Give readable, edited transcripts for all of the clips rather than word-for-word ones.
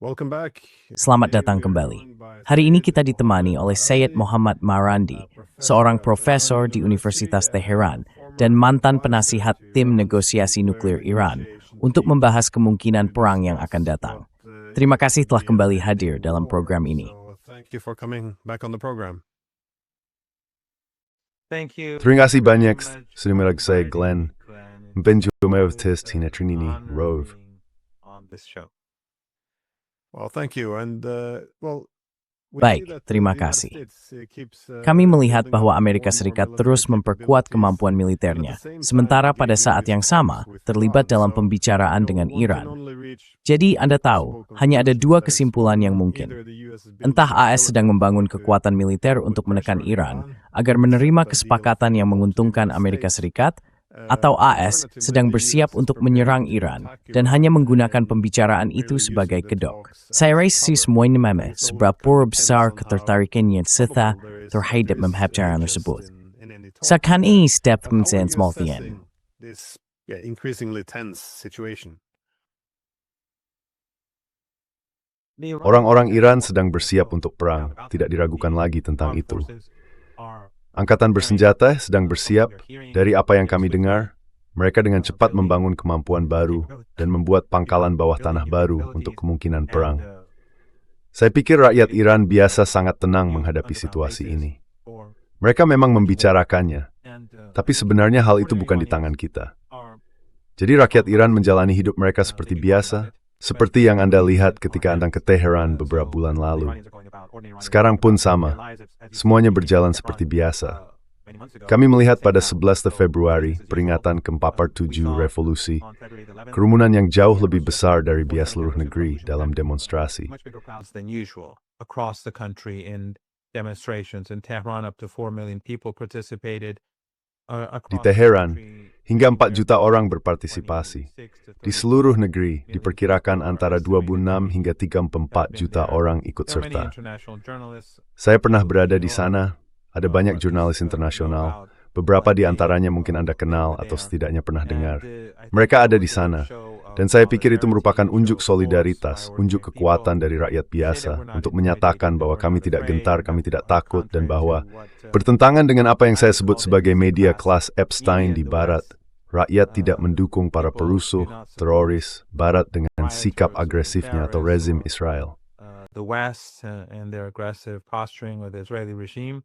Welcome back. Selamat datang kembali. Hari ini kita ditemani oleh Syed Muhammad Marandi, seorang profesor di Universitas Teheran dan mantan penasihat tim negosiasi nuklir Iran, untuk membahas kemungkinan perang yang akan datang. Terima kasih telah kembali hadir dalam program ini. Terima kasih banyak, sudah saya Glenn. Benjamin test ini Rove. Baik, terima kasih. Kami melihat bahwa Amerika Serikat terus memperkuat kemampuan militernya, sementara pada saat yang sama terlibat dalam pembicaraan dengan Iran. Jadi Anda tahu, hanya ada dua kesimpulan yang mungkin. Entah AS sedang membangun kekuatan militer untuk menekan Iran agar menerima kesepakatan yang menguntungkan Amerika Serikat, atau AS sedang bersiap untuk menyerang Iran dan hanya menggunakan pembicaraan itu sebagai kedok. Saya rasa semuanya memang seberapa besar ketertarikannya serta terhadap pembicaraan tersebut. Seakan ini step penting semestian. Orang-orang Iran sedang bersiap untuk perang, tidak diragukan lagi tentang itu. Angkatan bersenjata sedang bersiap. Dari apa yang kami dengar, mereka dengan cepat membangun kemampuan baru dan membuat pangkalan bawah tanah baru untuk kemungkinan perang. Saya pikir rakyat Iran biasa sangat tenang menghadapi situasi ini. Mereka memang membicarakannya, tapi sebenarnya hal itu bukan di tangan kita. Jadi rakyat Iran menjalani hidup mereka seperti biasa, seperti yang Anda lihat ketika Anda ke Teheran beberapa bulan lalu. Sekarang pun sama, semuanya berjalan seperti biasa. Kami melihat pada 11 Februari, peringatan ke-47 revolusi, kerumunan yang jauh lebih besar dari biasa seluruh negeri dalam demonstrasi. Di Teheran, hingga 4 juta orang berpartisipasi. Di seluruh negeri, diperkirakan antara 26 hingga 34 juta orang ikut serta. Saya pernah berada di sana, ada banyak jurnalis internasional, beberapa di antaranya mungkin Anda kenal atau setidaknya pernah dengar. Mereka ada di sana, dan saya pikir itu merupakan unjuk solidaritas, unjuk kekuatan dari rakyat biasa untuk menyatakan bahwa kami tidak gentar, kami tidak takut, dan bahwa bertentangan dengan apa yang saya sebut sebagai media kelas Epstein di Barat, rakyat tidak mendukung para perusuh, teroris, Barat dengan sikap agresifnya atau rezim Israel. The West and their aggressive posturing with the Israeli regime.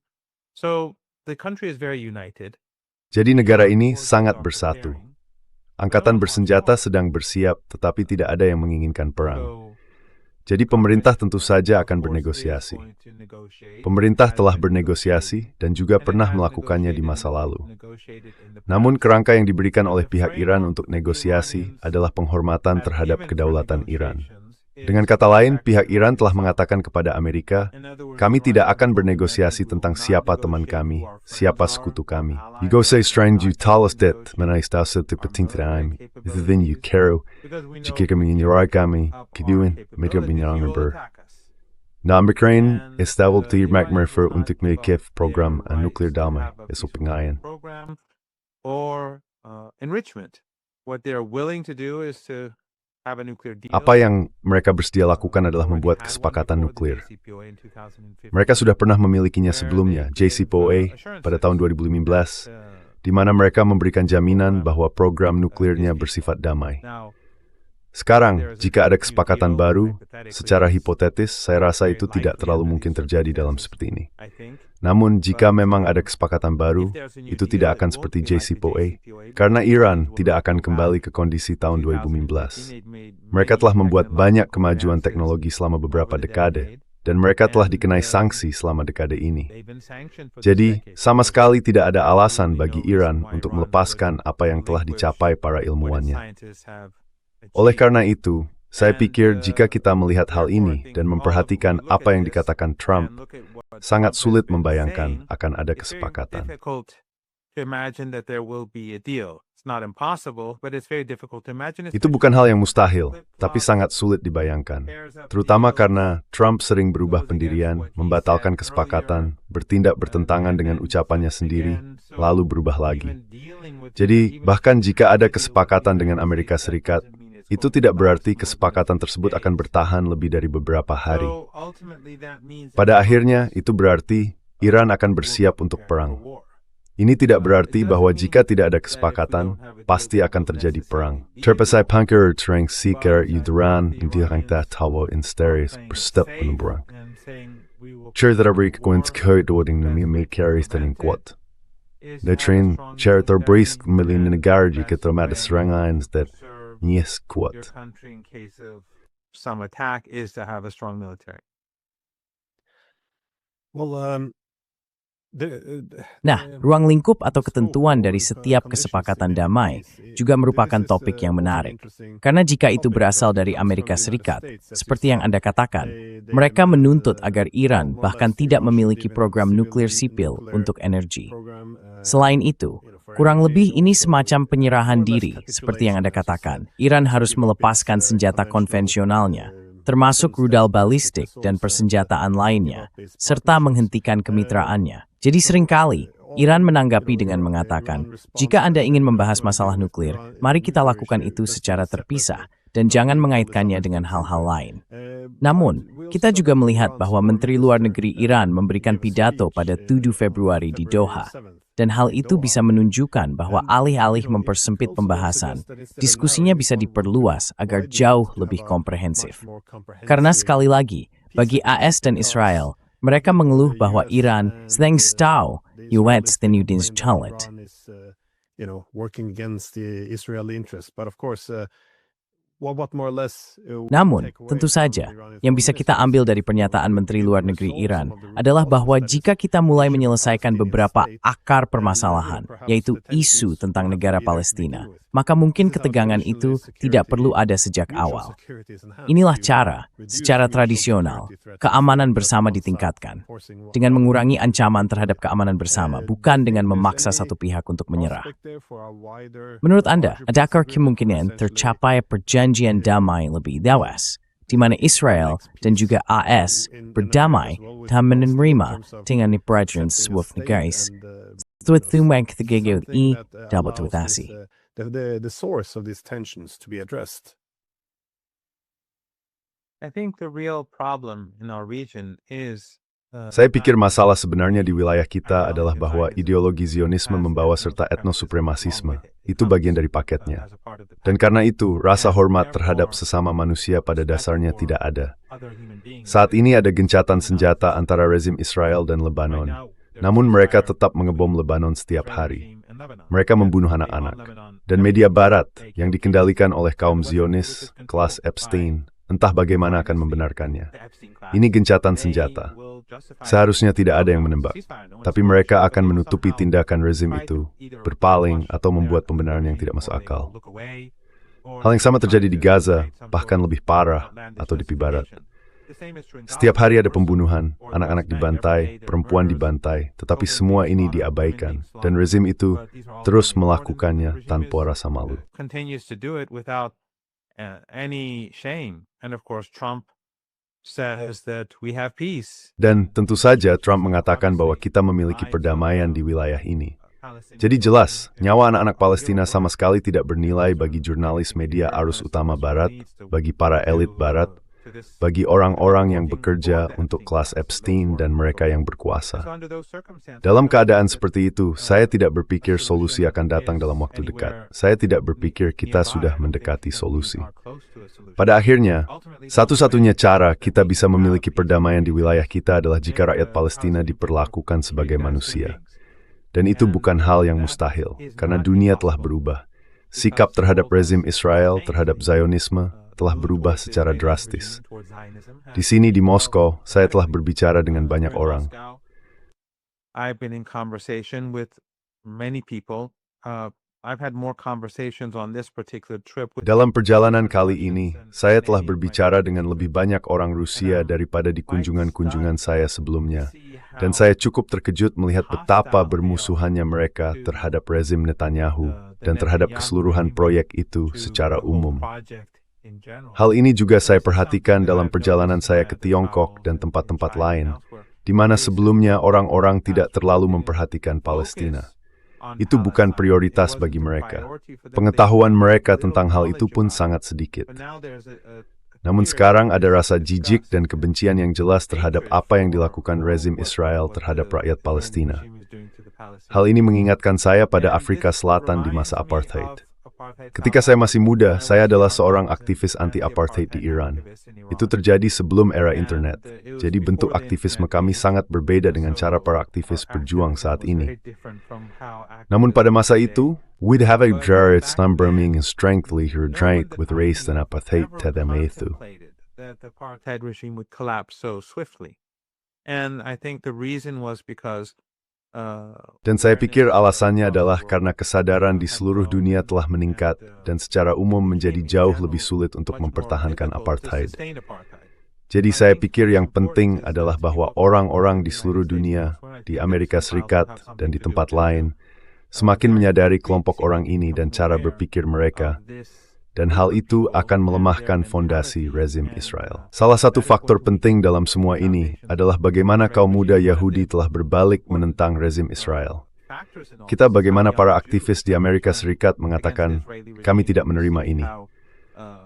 So the country is very united. Jadi negara ini sangat bersatu. Angkatan bersenjata sedang bersiap, tetapi tidak ada yang menginginkan perang. Jadi pemerintah tentu saja akan bernegosiasi. Pemerintah telah bernegosiasi dan juga pernah melakukannya di masa lalu. Namun kerangka yang diberikan oleh pihak Iran untuk negosiasi adalah penghormatan terhadap kedaulatan Iran. Dengan kata lain, pihak Iran telah mengatakan kepada Amerika, kami tidak akan bernegosiasi tentang siapa teman kami, siapa sekutu kami. You go say strange you tell us that, menais tahu seperti time, itu then you care, jika kami menyerang kami, keduin, mereka menyerang ber. Nah, Ukraine estabil tidak merfer untuk memiliki program nuklir damai, itu pengayan. Or enrichment. What they are willing to do is to apa yang mereka bersedia lakukan adalah membuat kesepakatan nuklir. Mereka sudah pernah memilikinya sebelumnya, JCPOA, pada tahun 2015, di mana mereka memberikan jaminan bahwa program nuklirnya bersifat damai. Sekarang, jika ada kesepakatan baru, secara hipotetis, saya rasa itu tidak terlalu mungkin terjadi dalam seperti ini. Namun, jika memang ada kesepakatan baru, itu tidak akan seperti JCPOA, karena Iran tidak akan kembali ke kondisi tahun 2015. Mereka telah membuat banyak kemajuan teknologi selama beberapa dekade, dan mereka telah dikenai sanksi selama dekade ini. Jadi, sama sekali tidak ada alasan bagi Iran untuk melepaskan apa yang telah dicapai para ilmuwannya. Oleh karena itu, saya pikir jika kita melihat hal ini dan memperhatikan apa yang dikatakan Trump, sangat sulit membayangkan akan ada kesepakatan. Itu bukan hal yang mustahil, tapi sangat sulit dibayangkan. Terutama karena Trump sering berubah pendirian, membatalkan kesepakatan, bertindak bertentangan dengan ucapannya sendiri, lalu berubah lagi. Jadi, bahkan jika ada kesepakatan dengan Amerika Serikat, Itu tidak berarti kesepakatan tersebut akan bertahan lebih dari beberapa hari. Pada akhirnya, itu berarti Iran akan bersiap untuk perang. Ini tidak berarti bahwa jika tidak ada kesepakatan, pasti akan terjadi perang. Terpasai panker terang sikar Iran dirangta tawo insteris berstep menembrang. Cerdarabri kekuins koi dooding na militaris taning kuat. They train cerita brist milin negara jika termada serangan that nyes kuat. Some attack is to have a strong military. Well, Nah, ruang lingkup atau ketentuan dari setiap kesepakatan damai juga merupakan topik yang menarik. Karena jika itu berasal dari Amerika Serikat, seperti yang Anda katakan, mereka menuntut agar Iran bahkan tidak memiliki program nuklir sipil untuk energi. Selain itu, kurang lebih ini semacam penyerahan diri, seperti yang Anda katakan. Iran harus melepaskan senjata konvensionalnya, termasuk rudal balistik dan persenjataan lainnya, serta menghentikan kemitraannya. Jadi seringkali, Iran menanggapi dengan mengatakan, jika Anda ingin membahas masalah nuklir, mari kita lakukan itu secara terpisah, dan jangan mengaitkannya dengan hal-hal lain. Namun, kita juga melihat bahwa Menteri Luar Negeri Iran memberikan pidato pada 7 Februari di Doha. Dan hal itu bisa menunjukkan bahwa alih-alih mempersempit pembahasan, diskusinya bisa diperluas agar jauh lebih komprehensif. Karena sekali lagi, bagi AS dan Israel, mereka mengeluh bahwa Iran sedang tahu US dan Udin's talent. Working against the Israeli interest, but of course, Namun, tentu saja, yang bisa kita ambil dari pernyataan Menteri Luar Negeri Iran adalah bahwa jika kita mulai menyelesaikan beberapa akar permasalahan, yaitu isu tentang negara Palestina, maka mungkin ketegangan itu tidak perlu ada sejak awal. Inilah cara, secara tradisional, keamanan bersama ditingkatkan, dengan mengurangi ancaman terhadap keamanan bersama, bukan dengan memaksa satu pihak untuk menyerah. Menurut Anda, adakah kemungkinan tercapai perjanjian damai lebih luas, di mana Israel dan juga AS berdamai dan menerima dengan perjanjian sebuah negara? Tuan ketiga ini dapat diatasi. The source of these tensions to be addressed. I think the real problem in our region is Saya pikir masalah sebenarnya di wilayah kita adalah bahwa ideologi Zionisme membawa serta etnosupremasisme. Itu bagian dari paketnya. Dan karena itu, rasa hormat terhadap sesama manusia pada dasarnya tidak ada. Saat ini ada gencatan senjata antara rezim Israel dan Lebanon. Namun mereka tetap mengebom Lebanon setiap hari. Mereka membunuh anak-anak. Dan media barat yang dikendalikan oleh kaum Zionis, kelas Epstein, entah bagaimana akan membenarkannya. Ini gencatan senjata. Seharusnya tidak ada yang menembak. Tapi mereka akan menutupi tindakan rezim itu, berpaling atau membuat pembenaran yang tidak masuk akal. Hal yang sama terjadi di Gaza, bahkan lebih parah, atau di Barat. Setiap hari ada pembunuhan, anak-anak dibantai, perempuan dibantai, tetapi semua ini diabaikan, dan rezim itu terus melakukannya tanpa rasa malu. Dan tentu saja Trump mengatakan bahwa kita memiliki perdamaian di wilayah ini. Jadi jelas, nyawa anak-anak Palestina sama sekali tidak bernilai bagi jurnalis media arus utama Barat, bagi para elit Barat, bagi orang-orang yang bekerja untuk kelas Epstein dan mereka yang berkuasa. Dalam keadaan seperti itu, saya tidak berpikir solusi akan datang dalam waktu dekat. Saya tidak berpikir kita sudah mendekati solusi. Pada akhirnya, satu-satunya cara kita bisa memiliki perdamaian di wilayah kita adalah jika rakyat Palestina diperlakukan sebagai manusia. Dan itu bukan hal yang mustahil, karena dunia telah berubah. Sikap terhadap rezim Israel, terhadap Zionisme, telah berubah secara drastis. Di sini di Moskow, saya telah berbicara dengan banyak orang. I've been in conversation with many people. I've had more conversations on this particular trip. Dalam perjalanan kali ini, saya telah berbicara dengan lebih banyak orang Rusia daripada di kunjungan-kunjungan saya sebelumnya. Dan saya cukup terkejut melihat betapa bermusuhannya mereka terhadap rezim Netanyahu dan terhadap keseluruhan proyek itu secara umum. Hal ini juga saya perhatikan dalam perjalanan saya ke Tiongkok dan tempat-tempat lain, di mana sebelumnya orang-orang tidak terlalu memperhatikan Palestina. Itu bukan prioritas bagi mereka. Pengetahuan mereka tentang hal itu pun sangat sedikit. Namun sekarang ada rasa jijik dan kebencian yang jelas terhadap apa yang dilakukan rezim Israel terhadap rakyat Palestina. Hal ini mengingatkan saya pada Afrika Selatan di masa apartheid. Ketika saya masih muda, saya adalah seorang aktivis anti-apartheid di Iran. Itu terjadi sebelum era internet. Jadi bentuk aktivisme kami sangat berbeda dengan cara para aktivis berjuang saat ini. Namun pada masa itu, we'd have a Jared Slumberming and strengthly her drank with race and apartheid tedamethu. That the apartheid regime would collapse so swiftly. And I think the reason was because dan saya pikir alasannya adalah karena kesadaran di seluruh dunia telah meningkat dan secara umum menjadi jauh lebih sulit untuk mempertahankan apartheid. Jadi saya pikir yang penting adalah bahwa orang-orang di seluruh dunia, di Amerika Serikat dan di tempat lain, semakin menyadari kelompok orang ini dan cara berpikir mereka, dan hal itu akan melemahkan fondasi rezim Israel. Salah satu faktor penting dalam semua ini adalah bagaimana kaum muda Yahudi telah berbalik menentang rezim Israel. Kita bagaimana para aktivis di Amerika Serikat mengatakan, kami tidak menerima ini.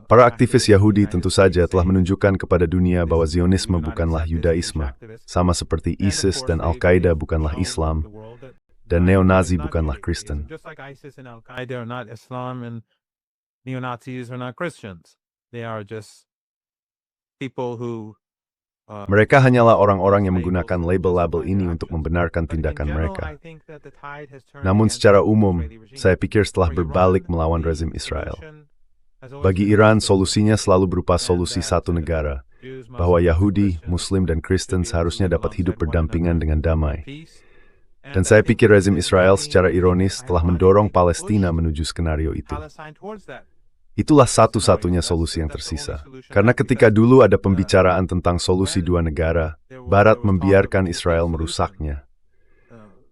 Para aktivis Yahudi tentu saja telah menunjukkan kepada dunia bahwa Zionisme bukanlah Yudaisme, sama seperti ISIS dan Al-Qaeda bukanlah Islam, dan neo-Nazi bukanlah Kristen. Neo-Nazis are not Christians. They are just people who mereka hanyalah orang-orang yang menggunakan label-label ini untuk membenarkan tindakan mereka. Namun secara umum, saya pikir setelah berbalik melawan rezim Israel. Bagi Iran, solusinya selalu berupa solusi satu negara, bahwa Yahudi, Muslim, dan Kristen seharusnya dapat hidup berdampingan dengan damai. Dan saya pikir rezim Israel secara ironis telah mendorong Palestina menuju skenario itu. Itulah satu-satunya solusi yang tersisa. Karena ketika dulu ada pembicaraan tentang solusi dua negara, Barat membiarkan Israel merusaknya.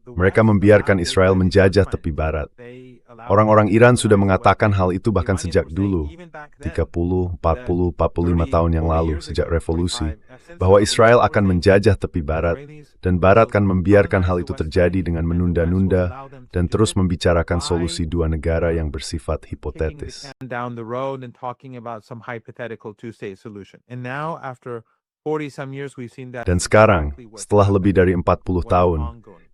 Mereka membiarkan Israel menjajah tepi Barat. Orang-orang Iran sudah mengatakan hal itu bahkan sejak dulu, 30, 40, 45 tahun yang lalu, sejak revolusi, bahwa Israel akan menjajah tepi Barat, dan Barat akan membiarkan hal itu terjadi dengan menunda-nunda dan terus membicarakan solusi dua negara yang bersifat hipotetis. Dan sekarang, setelah lebih dari 40 tahun,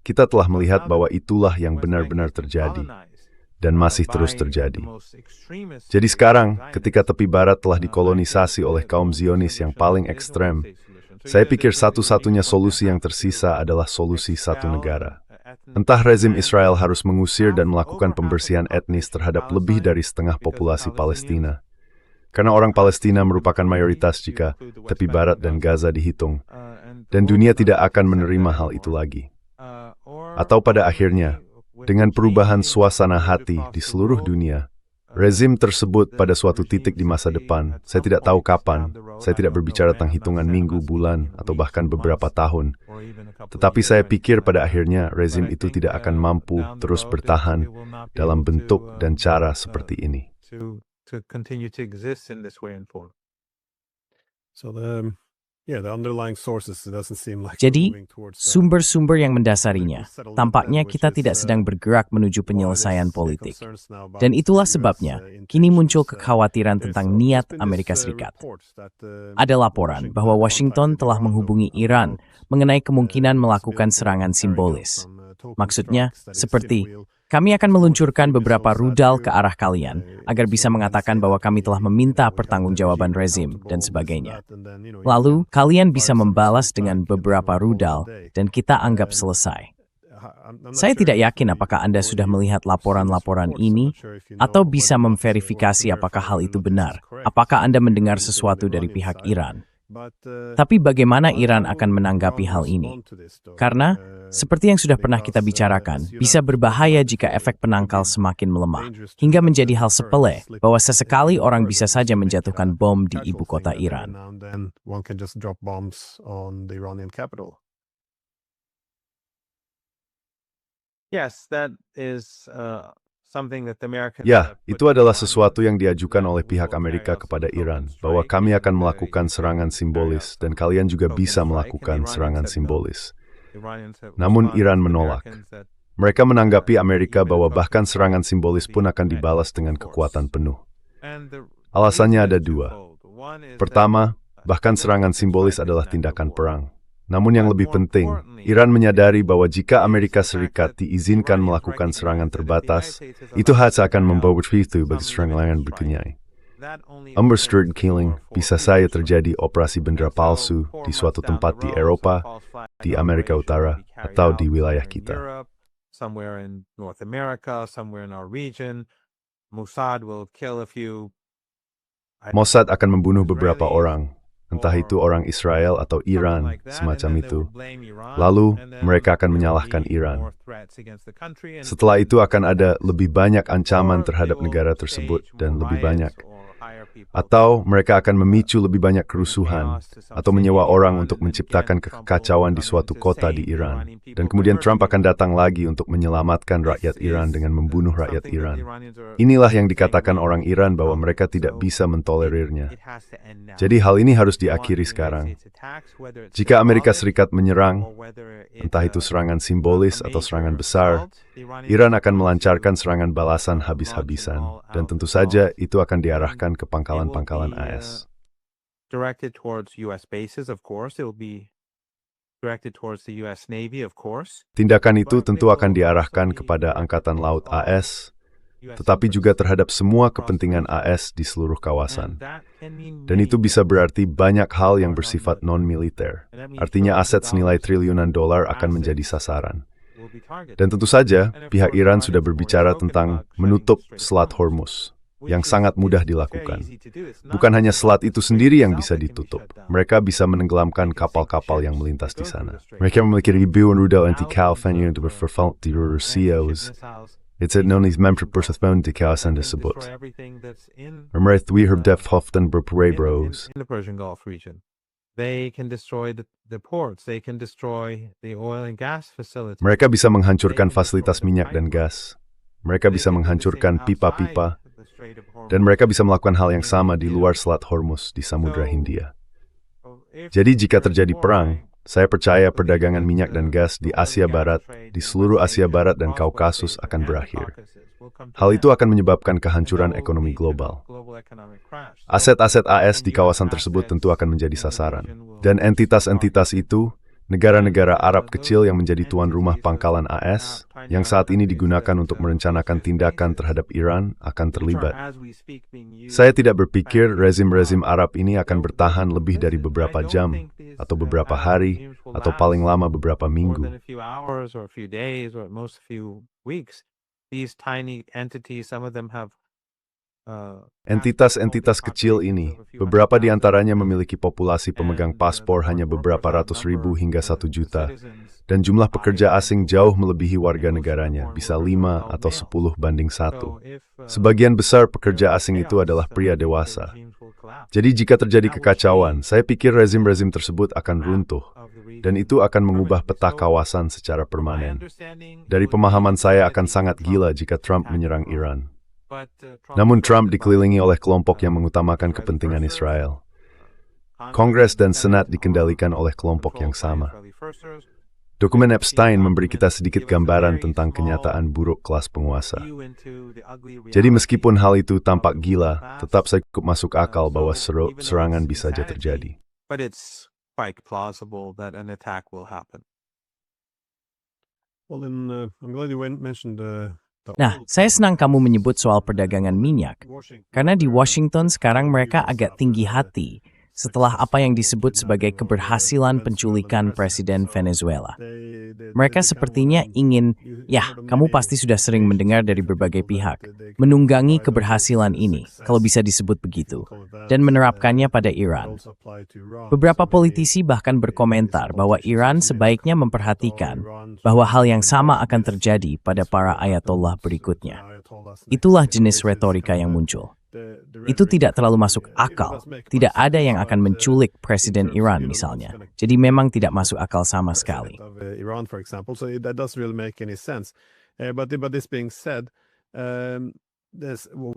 kita telah melihat bahwa itulah yang benar-benar terjadi. Dan masih terus terjadi. Jadi sekarang, ketika tepi Barat telah dikolonisasi oleh kaum Zionis yang paling ekstrem, saya pikir satu-satunya solusi yang tersisa adalah solusi satu negara. Entah rezim Israel harus mengusir dan melakukan pembersihan etnis terhadap lebih dari setengah populasi Palestina. Karena orang Palestina merupakan mayoritas jika tepi Barat dan Gaza dihitung, dan dunia tidak akan menerima hal itu lagi. Atau pada akhirnya, dengan perubahan suasana hati di seluruh dunia, rezim tersebut pada suatu titik di masa depan, saya tidak tahu kapan, saya tidak berbicara tentang hitungan minggu, bulan, atau bahkan beberapa tahun. Tetapi saya pikir pada akhirnya rezim itu tidak akan mampu terus bertahan dalam bentuk dan cara seperti ini. Jadi, sumber-sumber yang mendasarinya, tampaknya kita tidak sedang bergerak menuju penyelesaian politik. Dan itulah sebabnya, kini muncul kekhawatiran tentang niat Amerika Serikat. Ada laporan bahwa Washington telah menghubungi Iran mengenai kemungkinan melakukan serangan simbolis. Maksudnya, seperti, kami akan meluncurkan beberapa rudal ke arah kalian agar bisa mengatakan bahwa kami telah meminta pertanggungjawaban rezim dan sebagainya. Lalu, kalian bisa membalas dengan beberapa rudal dan kita anggap selesai. Saya tidak yakin apakah Anda sudah melihat laporan-laporan ini atau bisa memverifikasi apakah hal itu benar. Apakah Anda mendengar sesuatu dari pihak Iran? Tapi bagaimana Iran akan menanggapi hal ini? Karena, seperti yang sudah pernah kita bicarakan, bisa berbahaya jika efek penangkal semakin melemah, hingga menjadi hal sepele bahwa sesekali orang bisa saja menjatuhkan bom di ibu kota Iran. Ya, itu adalah sesuatu yang diajukan oleh pihak Amerika kepada Iran, bahwa kami akan melakukan serangan simbolis dan kalian juga bisa melakukan serangan simbolis. Namun Iran menolak. Mereka menanggapi Amerika bahwa bahkan serangan simbolis pun akan dibalas dengan kekuatan penuh. Alasannya ada dua. Pertama, bahkan serangan simbolis adalah tindakan perang. Namun yang lebih penting, Iran menyadari bahwa jika Amerika Serikat diizinkan melakukan serangan terbatas, itu akan membawa begitu bagi serangan berikutnya. Unrestricted killing bisa saja terjadi operasi bendera palsu di suatu tempat di Eropa, di Amerika Utara, atau di wilayah kita. Somewhere in North America, somewhere in our region, Mossad will kill a few. Mossad akan membunuh beberapa orang, entah itu orang Israel atau Iran, semacam itu. Lalu, mereka akan menyalahkan Iran. Setelah itu akan ada lebih banyak ancaman terhadap negara tersebut dan lebih banyak. Atau mereka akan memicu lebih banyak kerusuhan, atau menyewa orang untuk menciptakan kekacauan di suatu kota di Iran. Dan kemudian Trump akan datang lagi untuk menyelamatkan rakyat Iran dengan membunuh rakyat Iran. Inilah yang dikatakan orang Iran bahwa mereka tidak bisa mentolerirnya. Jadi hal ini harus diakhiri sekarang. Jika Amerika Serikat menyerang, entah itu serangan simbolis atau serangan besar, Iran akan melancarkan serangan balasan habis-habisan. Dan tentu saja itu akan diarahkan ke pangkalan-pangkalan AS. Directed towards US bases, of course. It will be directed towards the US Navy, of course. Tindakan itu tentu akan diarahkan kepada Angkatan Laut AS, tetapi juga terhadap semua kepentingan AS di seluruh kawasan. Dan itu bisa berarti banyak hal yang bersifat non-militer. Artinya aset senilai triliunan dolar akan menjadi sasaran. Dan tentu saja, pihak Iran sudah berbicara tentang menutup Selat Hormuz, yang sangat mudah dilakukan. Bukan hanya selat itu sendiri yang bisa ditutup. Mereka bisa menenggelamkan kapal-kapal yang melintas di sana. Mereka memiliki ribuan rudal anti-kalfan yang berfirfalt di Rusia. It's known as member persespon di kawasan tersebut. Mereka herb dan berperebros. In the Persian Gulf region. They can destroy the ports. They can destroy the oil and gas facilities. Mereka bisa menghancurkan fasilitas minyak dan gas. Mereka bisa menghancurkan pipa-pipa. Dan mereka bisa melakukan hal yang sama di luar Selat Hormuz di Samudra Hindia. Jadi jika terjadi perang, saya percaya perdagangan minyak dan gas di Asia Barat, di seluruh Asia Barat dan Kaukasus akan berakhir. Hal itu akan menyebabkan kehancuran ekonomi global. Aset-aset AS di kawasan tersebut tentu akan menjadi sasaran. Dan entitas-entitas itu, negara-negara Arab kecil yang menjadi tuan rumah pangkalan AS, yang saat ini digunakan untuk merencanakan tindakan terhadap Iran, akan terlibat. Saya tidak berpikir rezim-rezim Arab ini akan bertahan lebih dari beberapa jam, atau beberapa hari, atau paling lama beberapa minggu. Entitas-entitas kecil ini, beberapa di antaranya memiliki populasi pemegang paspor hanya beberapa ratus ribu hingga 1 juta, dan jumlah pekerja asing jauh melebihi warga negaranya, bisa 5 atau 10:1. Sebagian besar pekerja asing itu adalah pria dewasa. Jadi jika terjadi kekacauan, saya pikir rezim-rezim tersebut akan runtuh, dan itu akan mengubah peta kawasan secara permanen. Dari pemahaman saya akan sangat gila jika Trump menyerang Iran. Namun Trump dikelilingi oleh kelompok yang mengutamakan kepentingan Israel. Kongres dan Senat dikendalikan oleh kelompok yang sama. Dokumen Epstein memberi kita sedikit gambaran tentang kenyataan buruk kelas penguasa. Jadi meskipun hal itu tampak gila, tetap saya cukup masuk akal bahwa serangan bisa saja terjadi. Nah, saya senang kamu menyebut soal perdagangan minyak, karena di Washington sekarang mereka agak tinggi hati setelah apa yang disebut sebagai keberhasilan penculikan Presiden Venezuela. Mereka sepertinya ingin, kamu pasti sudah sering mendengar dari berbagai pihak, menunggangi keberhasilan ini, kalau bisa disebut begitu, dan menerapkannya pada Iran. Beberapa politisi bahkan berkomentar bahwa Iran sebaiknya memperhatikan bahwa hal yang sama akan terjadi pada para ayatollah berikutnya. Itulah jenis retorika yang muncul. Itu tidak terlalu masuk akal. Tidak ada yang akan menculik Presiden Iran misalnya. Jadi memang tidak masuk akal sama sekali.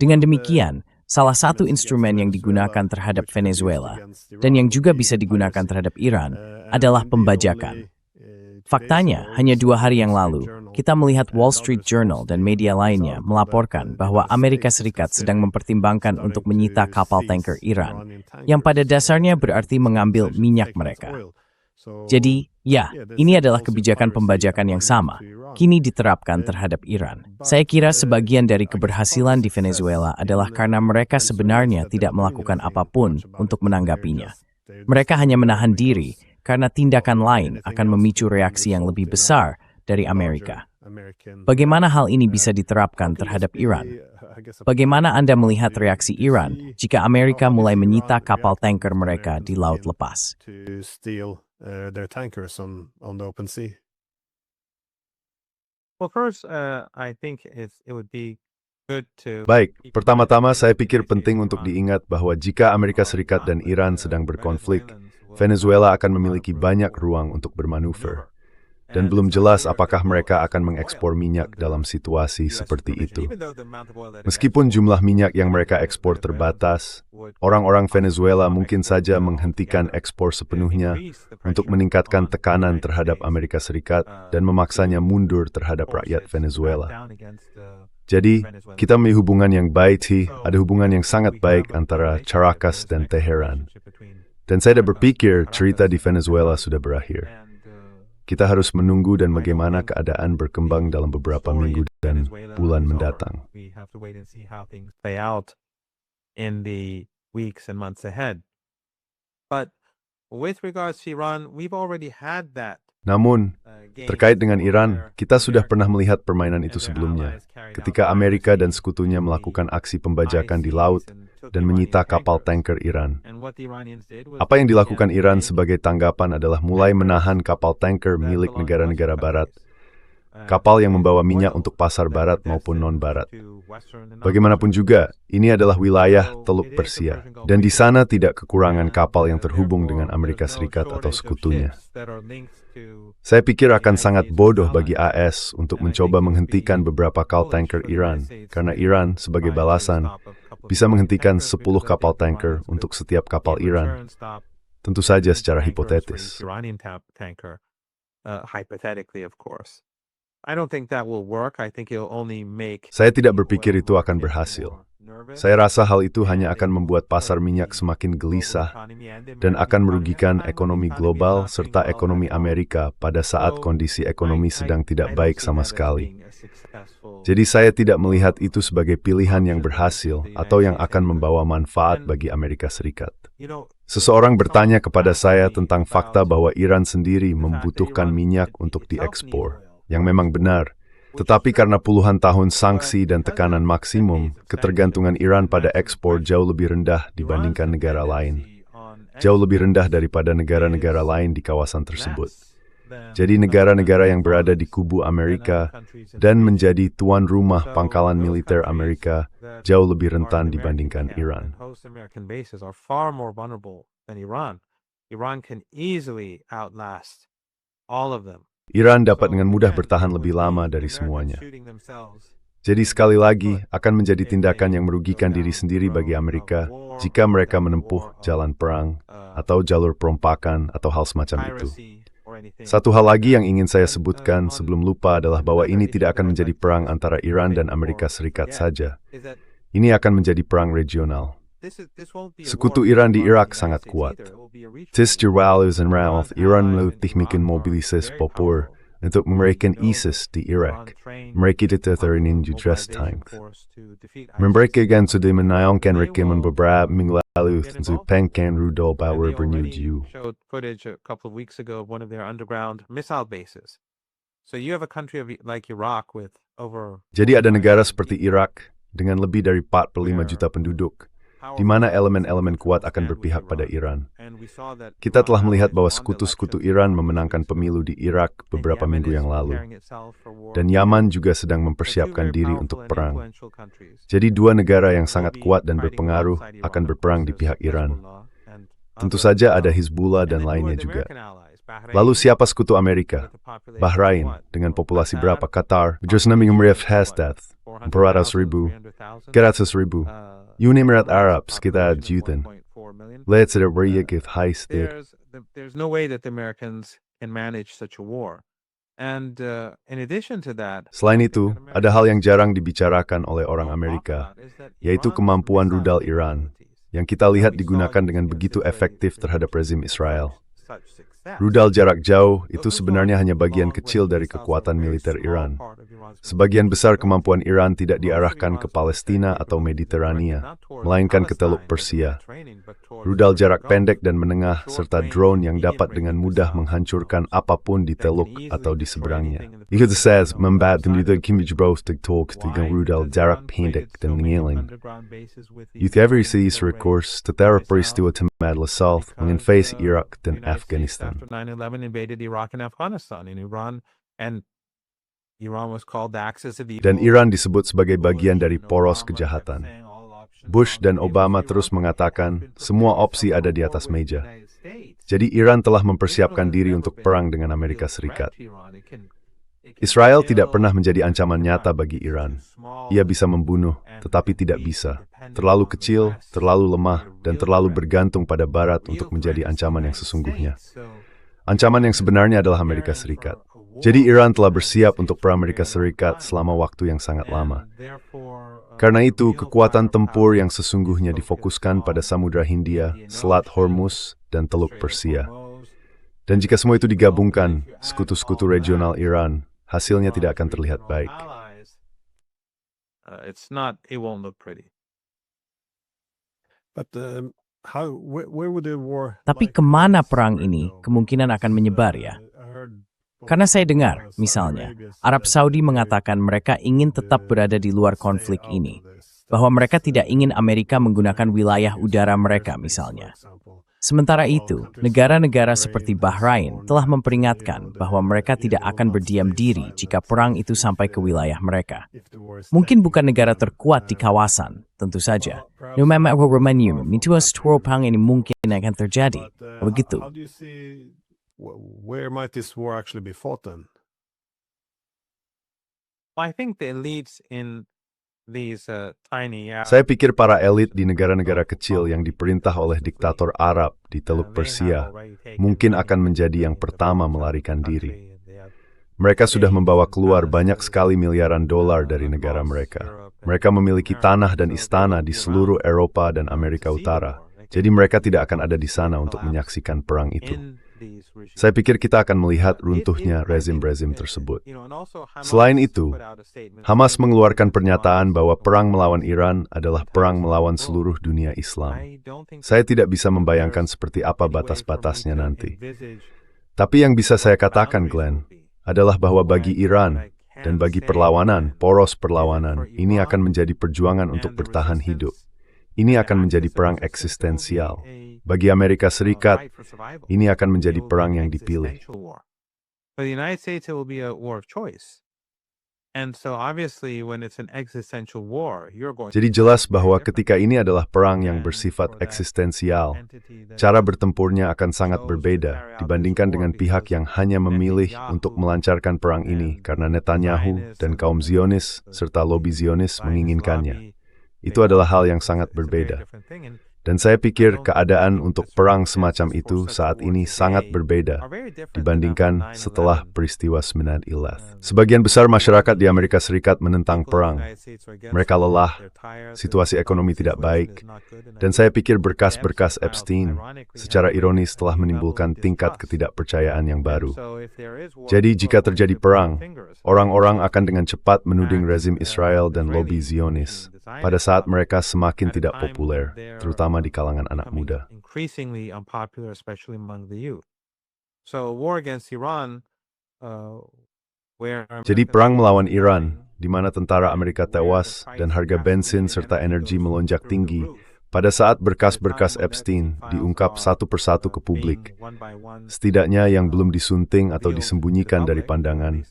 Dengan demikian, salah satu instrumen yang digunakan terhadap Venezuela dan yang juga bisa digunakan terhadap Iran adalah pembajakan. Faktanya, hanya 2 hari yang lalu, kita melihat Wall Street Journal dan media lainnya melaporkan bahwa Amerika Serikat sedang mempertimbangkan untuk menyita kapal tanker Iran, yang pada dasarnya berarti mengambil minyak mereka. Jadi, ya, ini adalah kebijakan pembajakan yang sama, kini diterapkan terhadap Iran. Saya kira sebagian dari keberhasilan di Venezuela adalah karena mereka sebenarnya tidak melakukan apapun untuk menanggapinya. Mereka hanya menahan diri karena tindakan lain akan memicu reaksi yang lebih besar dari Amerika. Bagaimana hal ini bisa diterapkan terhadap Iran? Bagaimana Anda melihat reaksi Iran jika Amerika mulai menyita kapal tanker mereka di laut lepas? Baik, pertama-tama saya pikir penting untuk diingat bahwa jika Amerika Serikat dan Iran sedang berkonflik, Venezuela akan memiliki banyak ruang untuk bermanuver. Dan belum jelas apakah mereka akan mengekspor minyak dalam situasi seperti itu. Meskipun jumlah minyak yang mereka ekspor terbatas, orang-orang Venezuela mungkin saja menghentikan ekspor sepenuhnya untuk meningkatkan tekanan terhadap Amerika Serikat dan memaksanya mundur terhadap rakyat Venezuela. Jadi, kita memiliki hubungan yang baik sih, ada hubungan yang sangat baik antara Caracas dan Teheran. Dan saya tidak berpikir cerita di Venezuela sudah berakhir. Kita harus menunggu dan bagaimana keadaan berkembang dalam beberapa minggu dan bulan mendatang. Namun, terkait dengan Iran, kita sudah pernah melihat permainan itu sebelumnya, ketika Amerika dan sekutunya melakukan aksi pembajakan di laut dan menyita kapal tanker Iran. Apa yang dilakukan Iran sebagai tanggapan adalah mulai menahan kapal tanker milik negara-negara barat, kapal yang membawa minyak untuk pasar barat maupun non-barat. Bagaimanapun juga, ini adalah wilayah Teluk Persia, dan di sana tidak kekurangan kapal yang terhubung dengan Amerika Serikat atau sekutunya. Saya pikir akan sangat bodoh bagi AS untuk mencoba menghentikan beberapa kapal tanker Iran, karena Iran, sebagai balasan, bisa menghentikan 10 kapal tanker untuk setiap kapal Iran. Tentu saja secara hipotetis. Saya tidak berpikir itu akan berhasil. Saya rasa hal itu hanya akan membuat pasar minyak semakin gelisah dan akan merugikan ekonomi global serta ekonomi Amerika pada saat kondisi ekonomi sedang tidak baik sama sekali. Jadi saya tidak melihat itu sebagai pilihan yang berhasil atau yang akan membawa manfaat bagi Amerika Serikat. Seseorang bertanya kepada saya tentang fakta bahwa Iran sendiri membutuhkan minyak untuk diekspor. Yang memang benar, tetapi karena puluhan tahun sanksi dan tekanan maksimum, ketergantungan Iran pada ekspor jauh lebih rendah dibandingkan negara lain. Jauh lebih rendah daripada negara-negara lain di kawasan tersebut. Jadi negara-negara yang berada di kubu Amerika dan menjadi tuan rumah pangkalan militer Amerika jauh lebih rentan dibandingkan Iran. Iran dapat dengan mudah bertahan lebih lama dari semuanya. Jadi sekali lagi, akan menjadi tindakan yang merugikan diri sendiri bagi Amerika jika mereka menempuh jalan perang atau jalur perompakan atau hal semacam itu. Satu hal lagi yang ingin saya sebutkan sebelum lupa adalah bahwa ini tidak akan menjadi perang antara Iran dan Amerika Serikat saja. Ini akan menjadi perang regional. Sekutu Iran di Irak sangat kuat. Tisjawalus and Ralph, Iran mengutihkan mobilitas popur untuk memberikan ISIS di Irak. Mereka ditertarikan di dress tank. Mereka kan sudah menayangkan rekaman beberapa minggu lalu untuk pengkan rudal power bernuju. Footage a couple of weeks ago of one of their underground missile bases. So you have a country like Iraq with over. Jadi ada negara seperti Irak dengan lebih dari 45 juta penduduk, di mana elemen-elemen kuat akan berpihak pada Iran. Kita telah melihat bahwa sekutu-sekutu Iran memenangkan pemilu di Irak beberapa minggu yang lalu. Dan Yaman juga sedang mempersiapkan diri untuk perang. Jadi dua negara yang sangat kuat dan berpengaruh akan berperang di pihak Iran. Tentu saja ada Hizbullah dan lainnya juga. Lalu siapa sekutu Amerika? Bahrain, dengan populasi berapa? Qatar, bersenaming Emirat Hasdat, 400,000, 300,000. Uni Emirat Arab sekitar jutaan. Lihat sudah beriak high state. There's no way that the Americans can manage such a war. Selain itu, ada hal yang jarang dibicarakan oleh orang Amerika, yaitu kemampuan rudal Iran, yang kita lihat digunakan dengan begitu efektif terhadap rezim Israel. Rudal jarak jauh itu sebenarnya hanya bagian kecil dari kekuatan militer Iran. Sebagian besar kemampuan Iran tidak diarahkan ke Palestina atau Mediterania, melainkan ke Teluk Persia. Rudal jarak pendek dan menengah, serta drone yang dapat dengan mudah menghancurkan apapun di teluk atau di seberangnya. Itu says membantu TikTok dengan rudal jarak pendek dan mengiling. Youth every sees recourse to peristiwa tempat South menginvasi Irak dan Afghanistan. After 9/11 invaded Iraq and Afghanistan, in Iran was called the axis of evil. Dan Iran disebut sebagai bagian dari poros kejahatan. Bush dan Obama terus mengatakan semua opsi ada di atas meja. Jadi Iran telah mempersiapkan diri untuk perang dengan Amerika Serikat. Israel tidak pernah menjadi ancaman nyata bagi Iran. Ia bisa membunuh, tetapi tidak bisa. Terlalu kecil, terlalu lemah, dan terlalu bergantung pada Barat untuk menjadi ancaman yang sesungguhnya. Ancaman yang sebenarnya adalah Amerika Serikat. Jadi Iran telah bersiap untuk perang Amerika Serikat selama waktu yang sangat lama. Karena itu, kekuatan tempur yang sesungguhnya difokuskan pada Samudra Hindia, Selat Hormuz, dan Teluk Persia. Dan jika semua itu digabungkan, sekutu-sekutu regional Iran, hasilnya tidak akan terlihat baik. It won't look pretty. Tapi kemana perang ini kemungkinan akan menyebar ya? Karena saya dengar, misalnya, Arab Saudi mengatakan mereka ingin tetap berada di luar konflik ini, bahwa mereka tidak ingin Amerika menggunakan wilayah udara mereka misalnya. Sementara itu, negara-negara seperti Bahrain telah memperingatkan bahwa mereka tidak akan berdiam diri jika perang itu sampai ke wilayah mereka. Mungkin bukan negara terkuat di kawasan, tentu saja. No matter perang ini mungkin akan terjadi. Begitu. Where might this war actually be fought then? I think the elites in these tiny Saya pikir para elit di negara-negara kecil yang diperintah oleh diktator Arab di Teluk Persia mungkin akan menjadi yang pertama melarikan diri. Mereka sudah membawa keluar banyak sekali miliaran dolar dari negara mereka. Mereka memiliki tanah dan istana di seluruh Eropa dan Amerika Utara. Jadi mereka tidak akan ada di sana untuk menyaksikan perang itu. Saya pikir kita akan melihat runtuhnya rezim-rezim tersebut. Selain itu, Hamas mengeluarkan pernyataan bahwa perang melawan Iran adalah perang melawan seluruh dunia Islam. Saya tidak bisa membayangkan seperti apa batas-batasnya nanti. Tapi yang bisa saya katakan, Glenn, adalah bahwa bagi Iran dan bagi perlawanan, poros perlawanan, ini akan menjadi perjuangan untuk bertahan hidup. Ini akan menjadi perang eksistensial. Bagi Amerika Serikat, ini akan menjadi perang yang dipilih. Jadi jelas bahwa ketika ini adalah perang yang bersifat eksistensial, cara bertempurnya akan sangat berbeda dibandingkan dengan pihak yang hanya memilih untuk melancarkan perang ini karena Netanyahu dan kaum Zionis serta lobi Zionis menginginkannya. Itu adalah hal yang sangat berbeda. Dan saya pikir keadaan untuk perang semacam itu saat ini sangat berbeda dibandingkan setelah peristiwa 9/11. Sebagian besar masyarakat di Amerika Serikat menentang perang. Mereka lelah, situasi ekonomi tidak baik, dan saya pikir berkas-berkas Epstein secara ironis telah menimbulkan tingkat ketidakpercayaan yang baru. Jadi jika terjadi perang, orang-orang akan dengan cepat menuding rezim Israel dan lobi Zionis pada saat mereka semakin tidak populer, terutama di kalangan anak muda. Jadi perang melawan Iran, di mana tentara Amerika tewas dan harga bensin serta energi melonjak tinggi, pada saat berkas-berkas Epstein diungkap satu persatu ke publik, setidaknya yang belum disunting atau disembunyikan dari pandangan,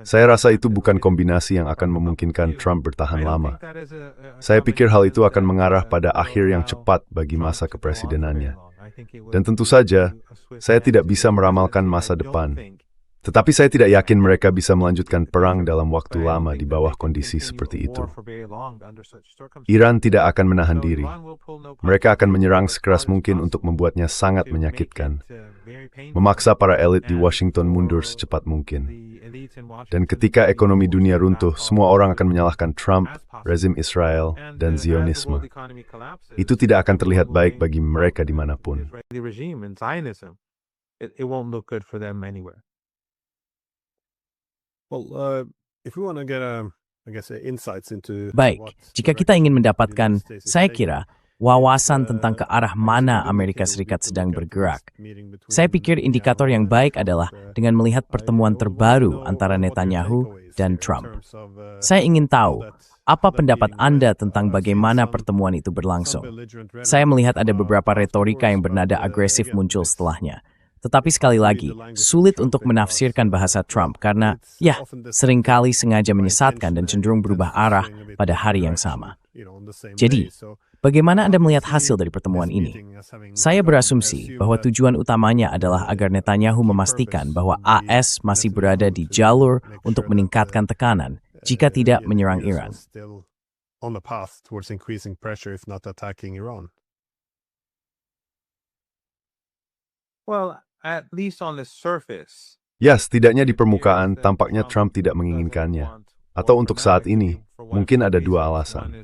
saya rasa itu bukan kombinasi yang akan memungkinkan Trump bertahan lama. Saya pikir hal itu akan mengarah pada akhir yang cepat bagi masa kepresidenannya. Dan tentu saja, saya tidak bisa meramalkan masa depan. Tetapi saya tidak yakin mereka bisa melanjutkan perang dalam waktu lama di bawah kondisi seperti itu. Iran tidak akan menahan diri. Mereka akan menyerang sekeras mungkin untuk membuatnya sangat menyakitkan, memaksa para elit di Washington mundur secepat mungkin. Dan ketika ekonomi dunia runtuh, semua orang akan menyalahkan Trump, rezim Israel, dan Zionisme. Itu tidak akan terlihat baik bagi mereka dimanapun. Baik, jika kita ingin mendapatkan, saya kira, wawasan tentang ke arah mana Amerika Serikat sedang bergerak, saya pikir indikator yang baik adalah dengan melihat pertemuan terbaru antara Netanyahu dan Trump. Saya ingin tahu, apa pendapat Anda tentang bagaimana pertemuan itu berlangsung? Saya melihat ada beberapa retorika yang bernada agresif muncul setelahnya. Tetapi sekali lagi, sulit untuk menafsirkan bahasa Trump karena, ya, seringkali sengaja menyesatkan dan cenderung berubah arah pada hari yang sama. Jadi, bagaimana Anda melihat hasil dari pertemuan ini? Saya berasumsi bahwa tujuan utamanya adalah agar Netanyahu memastikan bahwa AS masih berada di jalur untuk meningkatkan tekanan jika tidak menyerang Iran. At least on the surface. Ya, setidaknya di permukaan, tampaknya Trump tidak menginginkannya. Atau untuk saat ini, mungkin ada dua alasan.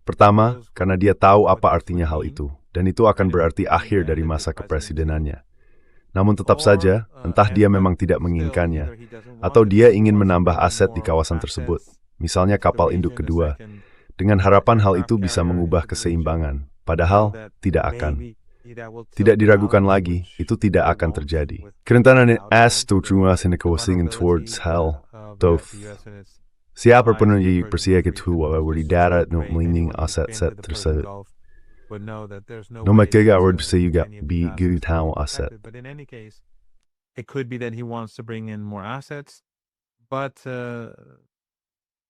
Pertama, karena dia tahu apa artinya hal itu, dan itu akan berarti akhir dari masa kepresidenannya. Namun tetap saja, entah dia memang tidak menginginkannya, atau dia ingin menambah aset di kawasan tersebut, misalnya kapal induk kedua, dengan harapan hal itu bisa mengubah keseimbangan, padahal tidak akan. Tidak diragukan lagi, itu tidak akan terjadi. Kerentanan as terus negosiasi towards hell, tof. Siapa pun yang persia ketua di darat no melindungi aset-aset tersebut. No makanya word bisa juga bi gitu tahu aset. It could be that he wants to bring in more assets, but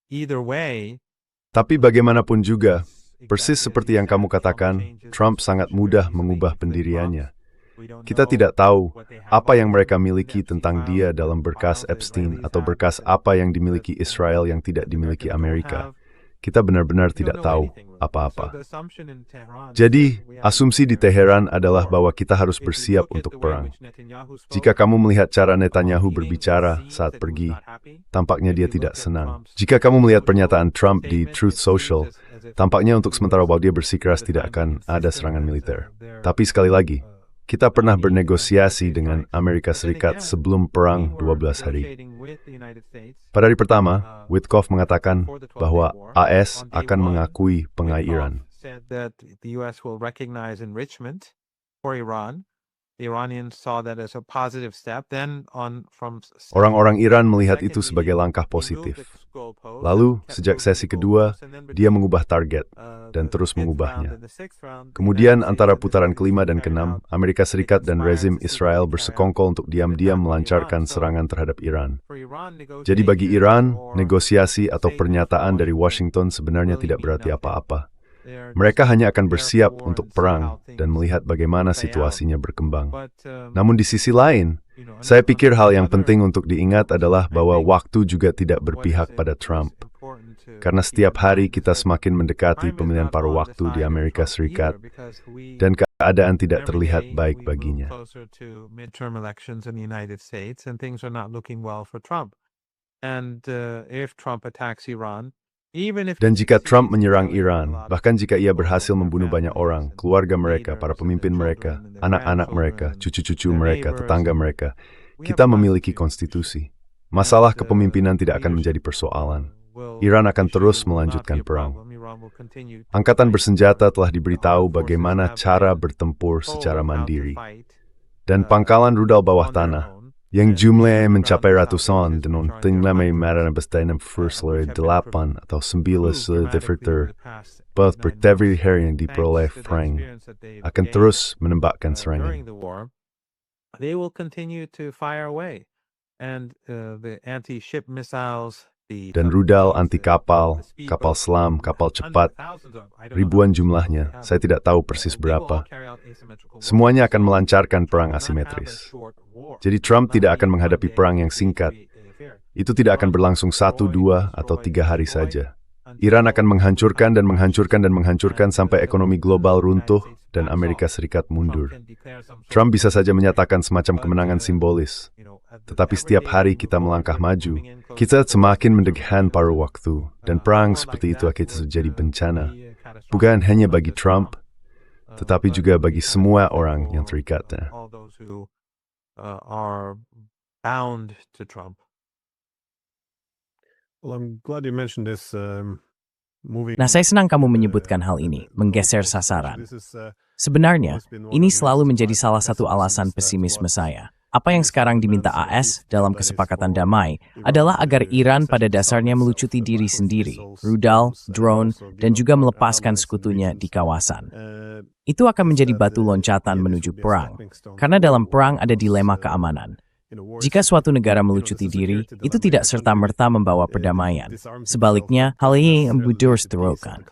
either way. Tapi bagaimanapun juga, persis seperti yang kamu katakan, Trump sangat mudah mengubah pendiriannya. Kita tidak tahu apa yang mereka miliki tentang dia dalam berkas Epstein atau berkas apa yang dimiliki Israel yang tidak dimiliki Amerika. Kita benar-benar tidak tahu apa-apa. Jadi, asumsi di Teheran adalah bahwa kita harus bersiap untuk perang. Jika kamu melihat cara Netanyahu berbicara saat pergi, tampaknya dia tidak senang. Jika kamu melihat pernyataan Trump di Truth Social, tampaknya untuk sementara bahwa dia bersikeras tidak akan ada serangan militer. Tapi sekali lagi, kita pernah bernegosiasi dengan Amerika Serikat sebelum perang 12 hari. Pada hari pertama, Witkoff mengatakan bahwa AS akan mengakui pengairan. Orang-orang Iran melihat itu sebagai langkah positif. Lalu, sejak sesi kedua, dia mengubah target dan terus mengubahnya. Kemudian, antara putaran kelima dan keenam, Amerika Serikat dan rezim Israel bersekongkol untuk diam-diam melancarkan serangan terhadap Iran. Jadi bagi Iran, negosiasi atau pernyataan dari Washington sebenarnya tidak berarti apa-apa. Mereka hanya akan bersiap untuk perang dan melihat bagaimana situasinya berkembang. Namun di sisi lain, saya pikir hal yang penting untuk diingat adalah bahwa waktu juga tidak berpihak pada Trump. Karena setiap hari kita semakin mendekati pemilihan paruh waktu di Amerika Serikat, dan keadaan tidak terlihat baik baginya. Dan jika Trump menyerang Iran, bahkan jika ia berhasil membunuh banyak orang, keluarga mereka, para pemimpin mereka, anak-anak mereka, cucu-cucu mereka, tetangga mereka, kita memiliki konstitusi. Masalah kepemimpinan tidak akan menjadi persoalan. Iran akan terus melanjutkan perang. Angkatan bersenjata telah diberitahu bagaimana cara bertempur secara mandiri. Dan pangkalan rudal bawah tanah, yang jumlahnya mencapai ratusan dengan tingginya marana berstainam firslur 8 atau 9 defeater, both per every hari yang diperoleh perang, akan terus menembakkan serangan. They will continue to fire away, and the anti-ship missiles dan rudal anti kapal, kapal selam, kapal cepat, ribuan jumlahnya, saya tidak tahu persis berapa. Semuanya akan melancarkan perang asimetris. Jadi Trump tidak akan menghadapi perang yang singkat. Itu tidak akan berlangsung 1, 2, atau 3 hari saja. Iran akan menghancurkan dan menghancurkan dan menghancurkan sampai ekonomi global runtuh dan Amerika Serikat mundur. Trump bisa saja menyatakan semacam kemenangan simbolis. Tetapi setiap hari kita melangkah maju, kita semakin mendekatkan paruh waktu, dan perang seperti itu akan terjadi bencana. Bukan hanya bagi Trump, tetapi juga bagi semua orang yang terikatnya. Nah, saya senang kamu menyebutkan hal ini, menggeser sasaran. Sebenarnya, ini selalu menjadi salah satu alasan pesimisme saya. Apa yang sekarang diminta AS dalam kesepakatan damai adalah agar Iran pada dasarnya melucuti diri sendiri, rudal, drone, dan juga melepaskan sekutunya di kawasan. Itu akan menjadi batu loncatan menuju perang, karena dalam perang ada dilema keamanan. Jika suatu negara melucuti diri, itu tidak serta-merta membawa perdamaian. Sebaliknya, hal ini memudorkan.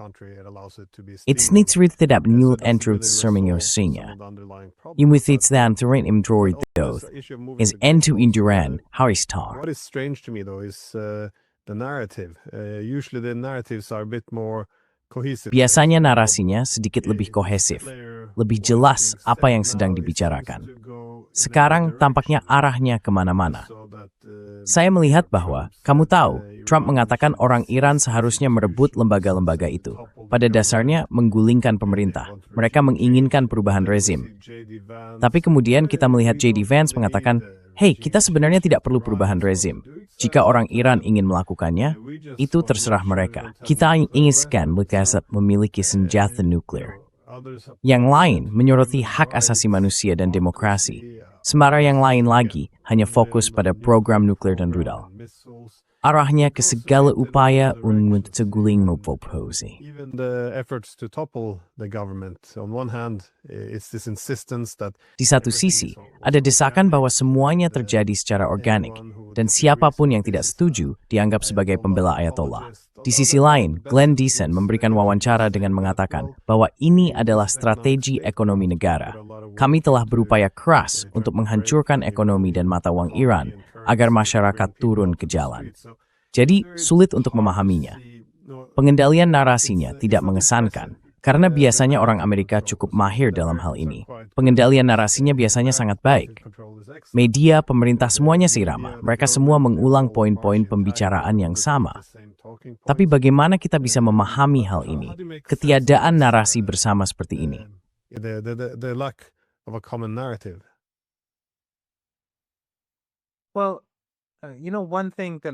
It needs tidak new entry sermingosinya. Imwithits dan terrain imdroid doth is end to Iran, Haris tar. What is strange to me though is the narrative. Usually the narratives are a bit more cohesive. Biasanya narasinya sedikit lebih kohesif, lebih jelas apa yang sedang dibicarakan. Sekarang tampaknya arahnya kemana-mana. Saya melihat bahwa, kamu tahu, Trump mengatakan orang Iran seharusnya merebut lembaga-lembaga itu. Pada dasarnya menggulingkan pemerintah. Mereka menginginkan perubahan rezim. Tapi kemudian kita melihat J.D. Vance mengatakan, hey, kita sebenarnya tidak perlu perubahan rezim. Jika orang Iran ingin melakukannya, itu terserah mereka. Kita inginkan mereka memiliki senjata nuklir. Yang lain menyoroti hak asasi manusia dan demokrasi. Sementara yang lain lagi hanya fokus pada program nuklir dan rudal. Arahnya ke segala upaya untuk seguling mempoposi. Even the efforts to topple the government, on one hand, it's this insistence that Di satu sisi, ada desakan bahwa semuanya terjadi secara organik, dan siapapun yang tidak setuju dianggap sebagai pembela Ayatollah. Di sisi lain, Glenn Deason memberikan wawancara dengan mengatakan bahwa ini adalah strategi ekonomi negara. Kami telah berupaya keras untuk menghancurkan ekonomi dan mata uang Iran agar masyarakat turun ke jalan. Jadi, sulit untuk memahaminya. Pengendalian narasinya tidak mengesankan, karena biasanya orang Amerika cukup mahir dalam hal ini. Pengendalian narasinya biasanya sangat baik. Media, pemerintah, semuanya seirama. Mereka semua mengulang poin-poin pembicaraan yang sama. Tapi bagaimana kita bisa memahami hal ini? Ketiadaan narasi bersama seperti ini. the lack of a common narrative. Well, one thing that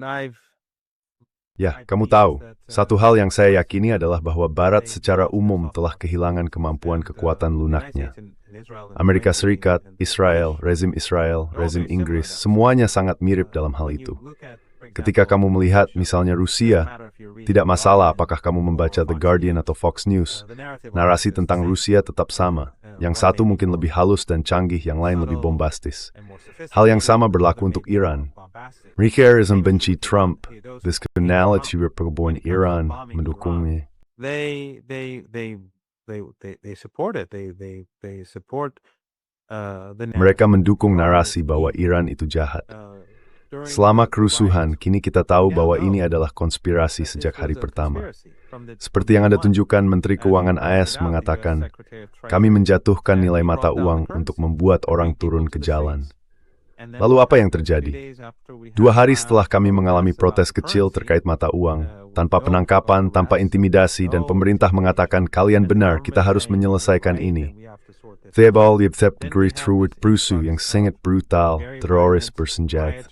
Ya, kamu tahu, satu hal yang saya yakini adalah bahwa Barat secara umum telah kehilangan kemampuan kekuatan lunaknya. Amerika Serikat, Israel, rezim Inggris, semuanya sangat mirip dalam hal itu. Ketika kamu melihat misalnya Rusia, tidak masalah apakah kamu membaca The Guardian atau Fox News, narasi tentang Rusia tetap sama. Yang satu mungkin lebih halus dan canggih, yang lain lebih bombastis. Hal yang sama berlaku untuk Iran. Mereka membenci Trump, diskenality perempuan Iran mendukungnya. they support it. They support the Mereka mendukung narasi bahwa Iran itu jahat. Selama kerusuhan, kini kita tahu bahwa ini adalah konspirasi sejak hari pertama. Seperti yang Anda tunjukkan, Menteri Keuangan AS mengatakan, kami menjatuhkan nilai mata uang untuk membuat orang turun ke jalan. Lalu apa yang terjadi? 2 hari setelah kami mengalami protes kecil terkait mata uang, tanpa penangkapan, tanpa intimidasi, dan pemerintah mengatakan, kalian benar, kita harus menyelesaikan ini. Tebal lihat Gertrude Brusu yang sangat brutal, teroris bersenjata.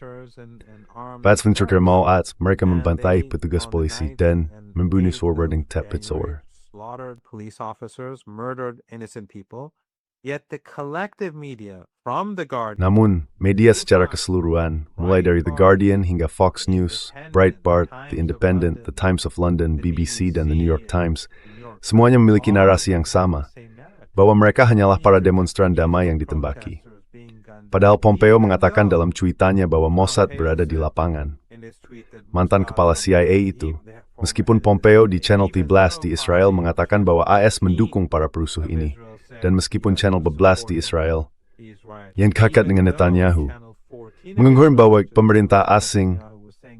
Batsman terkenal mereka membantai petugas polisi dan membunuh seorang tepitsor. Slaughtered police officers, murdered innocent people. Yet the collective media from The Guardian. Namun, media secara keseluruhan, mulai dari The Guardian hingga Fox News, Breitbart, The Independent, The Times of London, BBC, dan The New York Times, semuanya memiliki narasi yang sama, bahwa mereka hanyalah para demonstran damai yang ditembaki. Padahal Pompeo mengatakan dalam cuitannya bahwa Mossad berada di lapangan. mantan kepala CIA itu. Meskipun Pompeo di Channel 13 di Israel mengatakan bahwa AS mendukung para perusuh ini, dan meskipun Channel 12 di Israel yang dekat dengan Netanyahu mengungkapkan bahwa pemerintah asing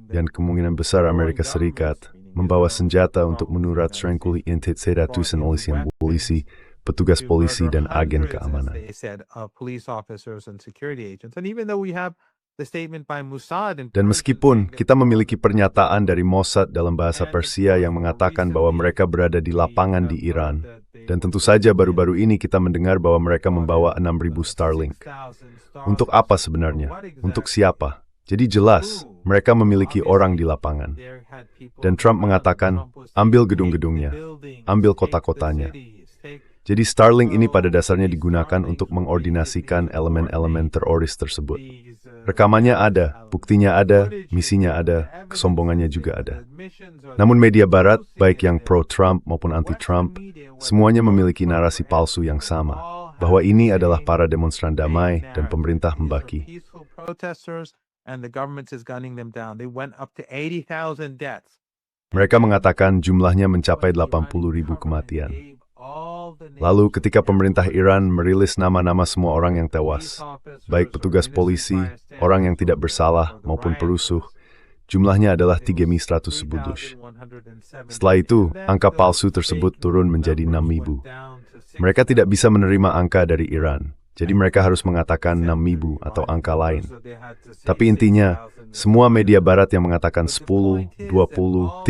dan kemungkinan besar Amerika Serikat membawa senjata untuk menurat serangkuli intit seratusan polisi, petugas polisi, dan agen keamanan. Dan meskipun kita memiliki pernyataan dari Mossad dalam bahasa Persia yang mengatakan bahwa mereka berada di lapangan di Iran, dan tentu saja baru-baru ini kita mendengar bahwa mereka membawa 6.000 Starlink. Untuk apa sebenarnya? Untuk siapa? Jadi jelas, mereka memiliki orang di lapangan. Dan Trump mengatakan, ambil gedung-gedungnya, ambil kota-kotanya. Jadi Starlink ini pada dasarnya digunakan untuk mengordinasikan elemen-elemen teroris tersebut. Rekamannya ada, buktinya ada, misinya ada, kesombongannya juga ada. Namun media barat, baik yang pro-Trump maupun anti-Trump, semuanya memiliki narasi palsu yang sama, bahwa ini adalah para demonstran damai dan pemerintah membaki. Mereka mengatakan jumlahnya mencapai 80.000 kematian. Lalu ketika pemerintah Iran merilis nama-nama semua orang yang tewas, baik petugas polisi, orang yang tidak bersalah, maupun perusuh, jumlahnya adalah 3.100 sebudush. Setelah itu, angka palsu tersebut turun menjadi 6.000. Mereka tidak bisa menerima angka dari Iran, jadi mereka harus mengatakan 6.000 atau angka lain. Tapi intinya, semua media barat yang mengatakan 10, 20, 30,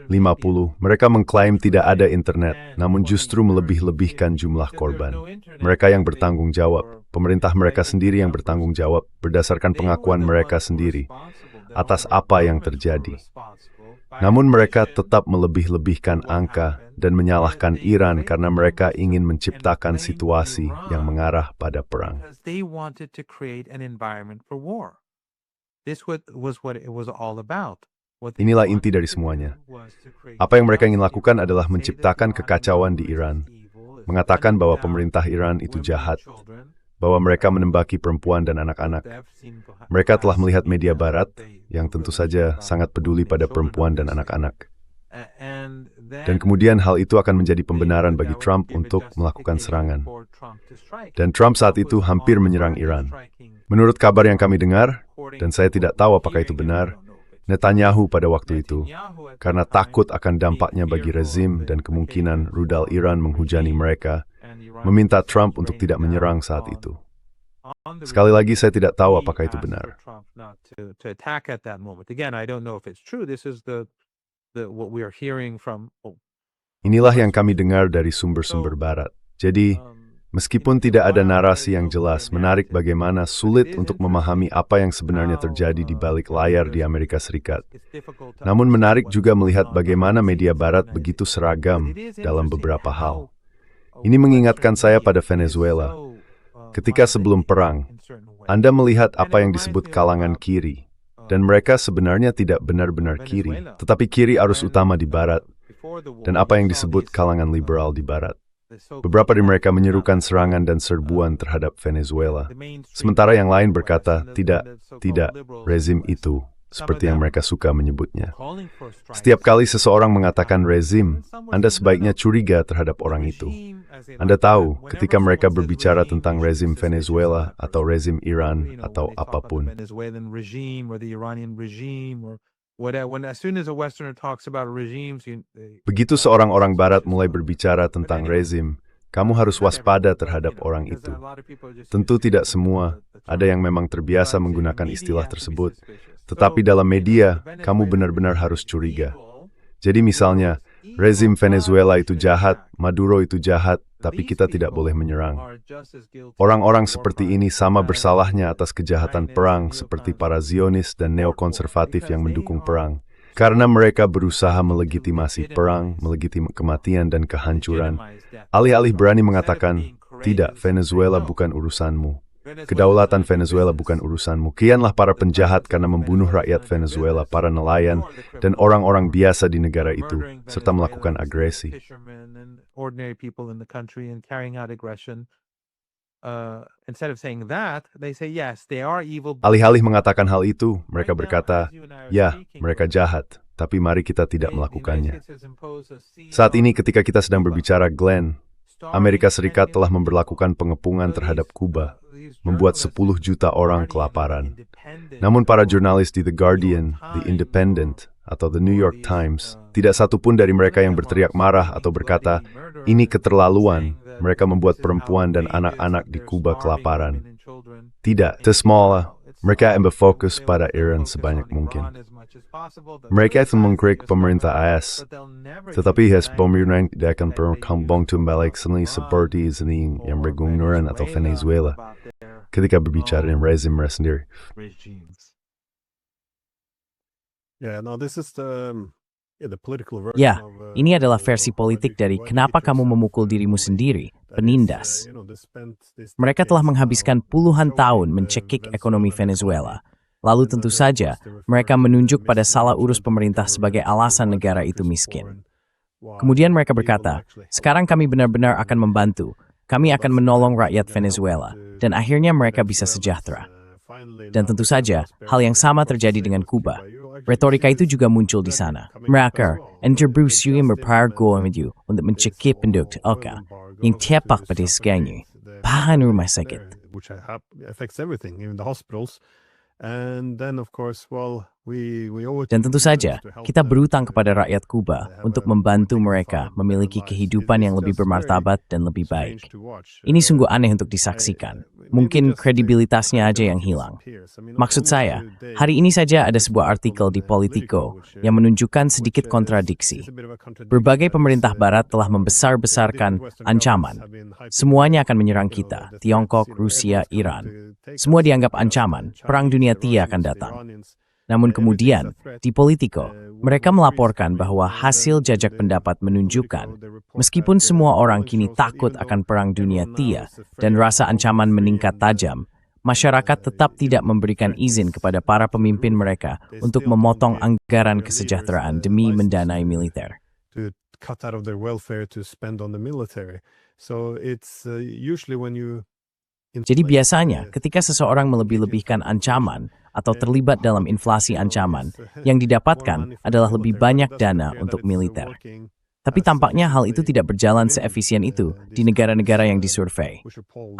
50, mereka mengklaim tidak ada internet, namun justru melebih-lebihkan jumlah korban. Mereka yang bertanggung jawab, pemerintah mereka sendiri yang bertanggung jawab berdasarkan pengakuan mereka sendiri atas apa yang terjadi. Namun mereka tetap melebih-lebihkan angka dan menyalahkan Iran karena mereka ingin menciptakan situasi yang mengarah pada perang. Inilah inti dari semuanya. Apa yang mereka ingin lakukan adalah menciptakan kekacauan di Iran, mengatakan bahwa pemerintah Iran itu jahat, bahwa mereka menembaki perempuan dan anak-anak. Mereka telah melihat media barat, yang tentu saja sangat peduli pada perempuan dan anak-anak. Dan kemudian hal itu akan menjadi pembenaran bagi Trump untuk melakukan serangan. Dan Trump saat itu hampir menyerang Iran. Menurut kabar yang kami dengar, dan saya tidak tahu apakah itu benar, Netanyahu pada waktu itu, karena takut akan dampaknya bagi rezim dan kemungkinan rudal Iran menghujani mereka, meminta Trump untuk tidak menyerang saat itu. Sekali lagi, saya tidak tahu apakah itu benar. Inilah yang kami dengar dari sumber-sumber barat. Jadi, meskipun tidak ada narasi yang jelas menarik bagaimana sulit untuk memahami apa yang sebenarnya terjadi di balik layar di Amerika Serikat. Namun menarik juga melihat bagaimana media barat begitu seragam dalam beberapa hal. Ini mengingatkan saya pada Venezuela. Ketika sebelum perang, Anda melihat apa yang disebut kalangan kiri, dan mereka sebenarnya tidak benar-benar kiri, tetapi kiri arus utama di barat, dan apa yang disebut kalangan liberal di barat. Beberapa dari mereka menyerukan serangan dan serbuan terhadap Venezuela, sementara yang lain berkata, tidak, rezim itu, seperti yang mereka suka menyebutnya. Setiap kali seseorang mengatakan rezim, Anda sebaiknya curiga terhadap orang itu. Anda tahu, ketika mereka berbicara tentang rezim Venezuela atau rezim Iran atau apapun. Begitu seorang orang barat mulai berbicara tentang rezim, kamu harus waspada terhadap orang itu. Tentu tidak semua, ada yang memang terbiasa menggunakan istilah tersebut. Tetapi dalam media, kamu benar-benar harus curiga. Jadi misalnya, rezim Venezuela itu jahat, Maduro itu jahat, tapi kita tidak boleh menyerang. Orang-orang seperti ini sama bersalahnya atas kejahatan perang seperti para Zionis dan neokonservatif yang mendukung perang. Karena mereka berusaha melegitimasi perang, melegitimasi kematian dan kehancuran. Alih-alih berani mengatakan, tidak, Venezuela bukan urusanmu. Kedaulatan Venezuela bukan urusanmu. Kianlah para penjahat karena membunuh rakyat Venezuela, para nelayan, dan orang-orang biasa di negara itu, serta melakukan agresi. instead of saying that, they say yes, they are evil. Alih-alih mengatakan hal itu, mereka berkata, ya, mereka jahat, tapi mari kita tidak melakukannya. Saat ini ketika kita sedang berbicara, Glenn, Amerika Serikat telah memberlakukan pengepungan terhadap Kuba, membuat 10 juta orang kelaparan. Namun para jurnalis di The Guardian, The Independent, atau The New York Times, tidak satu pun dari mereka yang berteriak marah atau berkata, ini keterlaluan, mereka membuat perempuan dan anak-anak di Kuba kelaparan. Tidak, semua mereka yang berfokus pada Iran sebanyak mungkin. Mereka itu mengkritik pemerintah AS, tetapi pemerintah tidak akan pernah kembang kembali seperti ini yang berguna atau Venezuela ketika berbicara dengan rezim mereka sendiri. Ya, ini adalah versi politik dari kenapa kamu memukul dirimu sendiri, penindas. Mereka telah menghabiskan puluhan tahun mencekik ekonomi Venezuela. Lalu tentu saja, mereka menunjuk pada salah urus pemerintah sebagai alasan negara itu miskin. Kemudian mereka berkata, sekarang kami benar-benar akan membantu. Kami akan menolong rakyat Venezuela. Dan akhirnya mereka bisa sejahtera. Dan tentu saja, hal yang sama terjadi dengan Kuba. Retorika itu juga muncul di sana. Mereka interview yang berpargomedu untuk mencekik penduduk Oka yang tepak pada segalanya. Bahan rumah sakit. Dan tentu saja, kita berutang kepada rakyat Kuba untuk membantu mereka memiliki kehidupan yang lebih bermartabat dan lebih baik. Ini sungguh aneh untuk disaksikan. Mungkin kredibilitasnya aja yang hilang. Maksud saya, hari ini saja ada sebuah artikel di Politico yang menunjukkan sedikit kontradiksi. Berbagai pemerintah barat telah membesar-besarkan ancaman. Semuanya akan menyerang kita, Tiongkok, Rusia, Iran. Semua dianggap ancaman, perang dunia ketiga akan datang. Namun kemudian, di Politico, mereka melaporkan bahwa hasil jajak pendapat menunjukkan, meskipun semua orang kini takut akan perang dunia ketiga dan rasa ancaman meningkat tajam, masyarakat tetap tidak memberikan izin kepada para pemimpin mereka untuk memotong anggaran kesejahteraan demi mendanai militer. Jadi biasanya, ketika seseorang melebih-lebihkan ancaman atau terlibat dalam inflasi ancaman, yang didapatkan adalah lebih banyak dana untuk militer. Tapi tampaknya hal itu tidak berjalan seefisien itu di negara-negara yang disurvei.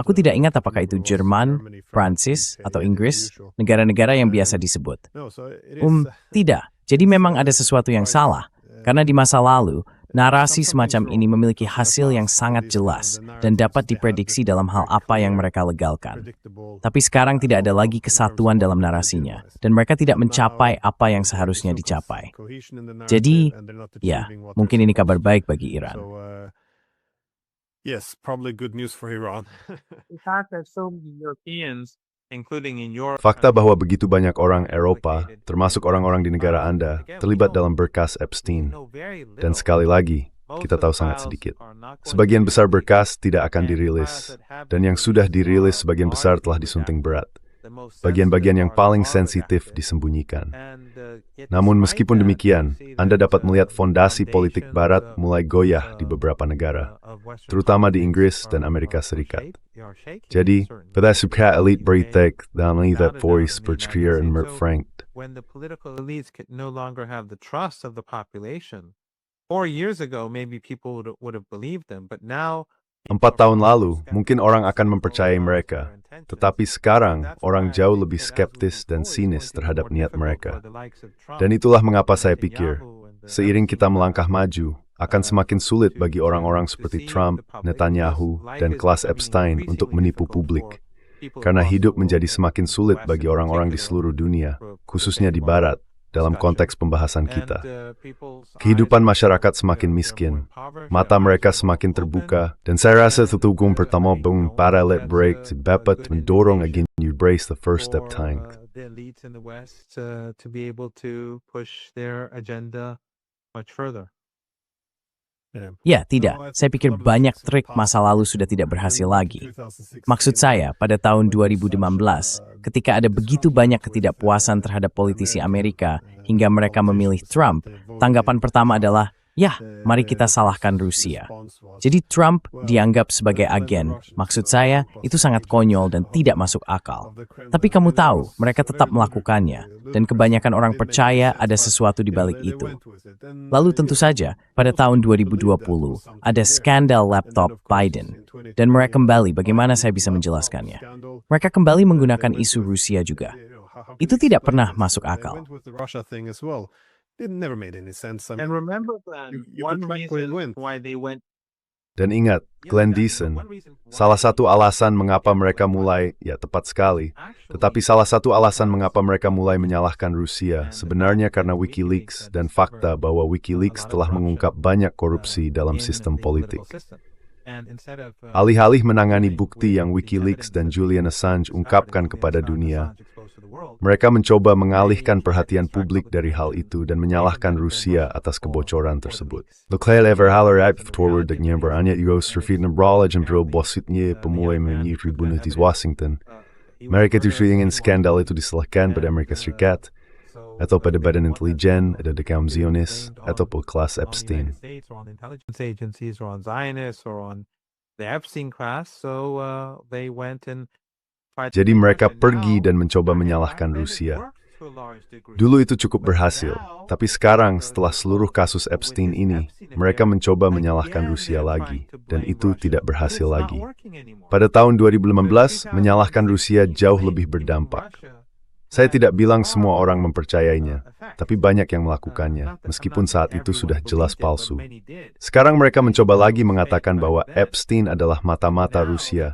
Aku tidak ingat apakah itu Jerman, Prancis, atau Inggris, negara-negara yang biasa disebut. Tidak. Jadi memang ada sesuatu yang salah, karena di masa lalu, narasi semacam ini memiliki hasil yang sangat jelas dan dapat diprediksi dalam hal apa yang mereka legalkan. Tapi sekarang tidak ada lagi kesatuan dalam narasinya, dan mereka tidak mencapai apa yang seharusnya dicapai. Jadi, ya, mungkin ini kabar baik bagi Iran. Yes, probably good news for Iran. Fakta bahwa begitu banyak orang Eropa, termasuk orang-orang di negara Anda, terlibat dalam berkas Epstein. Dan sekali lagi, kita tahu sangat sedikit. Sebagian besar berkas tidak akan dirilis, dan yang sudah dirilis sebagian besar telah disunting berat. Bagian-bagian yang paling sensitif disembunyikan. Namun meskipun demikian, Anda dapat melihat fondasi politik Barat mulai goyah di beberapa negara, terutama di Inggris dan Amerika Serikat. Jadi, pada suka elit politik dan lihat voice berclear and frank. When the political elites could no longer have the trust of the population, 4 years ago maybe people would have believed them, but now 4 tahun lalu, mungkin orang akan mempercayai mereka. Tetapi sekarang, orang jauh lebih skeptis dan sinis terhadap niat mereka. Dan itulah mengapa saya pikir, seiring kita melangkah maju, akan semakin sulit bagi orang-orang seperti Trump, Netanyahu, dan kelas Epstein untuk menipu publik. Karena hidup menjadi semakin sulit bagi orang-orang di seluruh dunia, khususnya di Barat, dalam konteks pembahasan kita. Kehidupan masyarakat semakin miskin, mata mereka semakin terbuka, dan saya rasa tutugung pertama bangun para let break dapat mendorong agen you brace the first step tank. The elites in the West to be able to push their agenda much further. Ya, tidak. Saya pikir banyak trik masa lalu sudah tidak berhasil lagi. Maksud saya, pada tahun 2015, ketika ada begitu banyak ketidakpuasan terhadap politisi Amerika hingga mereka memilih Trump, tanggapan pertama adalah, Yah, mari kita salahkan Rusia. Jadi Trump dianggap sebagai agen. Maksud saya, itu sangat konyol dan tidak masuk akal. Tapi kamu tahu, mereka tetap melakukannya. Dan kebanyakan orang percaya ada sesuatu di balik itu. Lalu tentu saja, pada tahun 2020, ada skandal laptop Biden. Dan mereka kembali, bagaimana saya bisa menjelaskannya? Mereka kembali menggunakan isu Rusia juga. Itu tidak pernah masuk akal. And remember, Glenn, one reason why they went. Dan ingat, Glenn Deason, salah satu alasan mengapa mereka mulai, ya tepat sekali, tetapi salah satu alasan mengapa mereka mulai menyalahkan Rusia sebenarnya karena WikiLeaks dan fakta bahwa WikiLeaks telah mengungkap banyak korupsi dalam sistem politik. Alih-alih menangani bukti yang WikiLeaks dan Julian Assange ungkapkan kepada dunia, mereka mencoba mengalihkan perhatian publik dari hal itu dan menyalahkan Rusia atas kebocoran tersebut. Lokal everhaler forward dengan beranya Eurostrafit Nebrala jempol bositnya pemulai menyiapkan bunuh di Washington. Mereka justru ingin skandal itu diselahkan pada Amerika Serikat, atau pada badan intelijen, ada kaum Zionis, atau pada kelas Epstein. Jadi mereka pergi dan mencoba menyalahkan Rusia. Dulu itu cukup berhasil, tapi sekarang setelah seluruh kasus Epstein ini, mereka mencoba menyalahkan Rusia lagi, dan itu tidak berhasil lagi. Pada tahun 2015, menyalahkan Rusia jauh lebih berdampak. Saya tidak bilang semua orang mempercayainya, tapi banyak yang melakukannya, meskipun saat itu sudah jelas palsu. Sekarang mereka mencoba lagi mengatakan bahwa Epstein adalah mata-mata Rusia.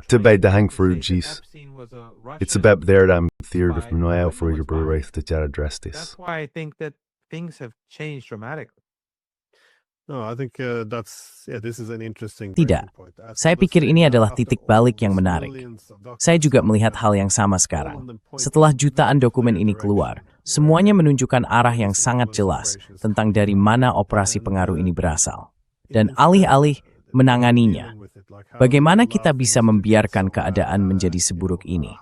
It's about their theory of Manoel for your birth secara drastis. That's why I think that things have changed dramatically. Tidak. Saya pikir ini adalah titik balik yang menarik. Saya juga melihat hal yang sama sekarang. Setelah jutaan dokumen ini keluar, semuanya menunjukkan arah yang sangat jelas tentang dari mana operasi pengaruh ini berasal. Dan alih-alih menanganinya, bagaimana kita bisa membiarkan keadaan menjadi seburuk ini?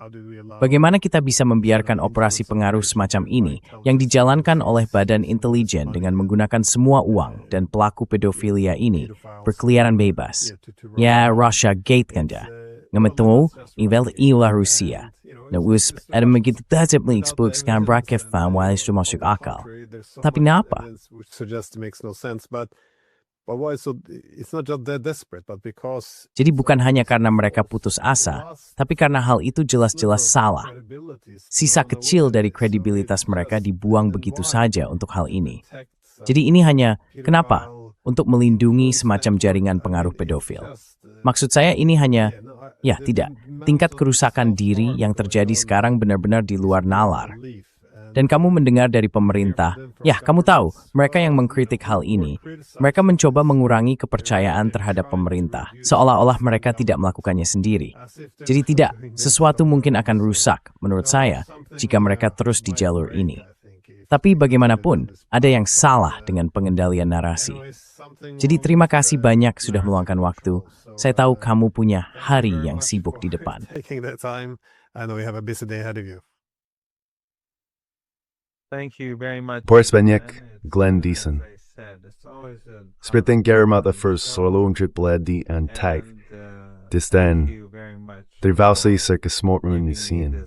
Bagaimana kita bisa membiarkan operasi pengaruh semacam ini yang dijalankan oleh badan intelijen dengan menggunakan semua uang dan pelaku pedofilia ini berkeliaran bebas? Ya, Russia Gate kan dah. Ngemetau, ilah Rusia. Nah, ada begitu tajam mengeksploskan braket fan walau itu masuk akal. Tapi kenapa? Jadi bukan hanya karena mereka putus asa, tapi karena hal itu jelas-jelas salah. Sisa kecil dari kredibilitas mereka dibuang begitu saja untuk hal ini. Jadi ini hanya, kenapa? Untuk melindungi semacam jaringan pengaruh pedofil. Maksud saya ini hanya, ya tidak, tingkat kerusakan diri yang terjadi sekarang benar-benar di luar nalar. Dan kamu mendengar dari pemerintah, ya kamu tahu, mereka yang mengkritik hal ini, mereka mencoba mengurangi kepercayaan terhadap pemerintah, seolah-olah mereka tidak melakukannya sendiri. Jadi tidak, sesuatu mungkin akan rusak, menurut saya, jika mereka terus di jalur ini. Tapi bagaimanapun, ada yang salah dengan pengendalian narasi. Jadi terima kasih banyak sudah meluangkan waktu. Saya tahu kamu punya hari yang sibuk di depan. Thank you very much. Boris Benyek, Glenn Deason. Seperti yang Garamata first solo tripledi and tag. Distan. Terima kasih serta semua orang di sini.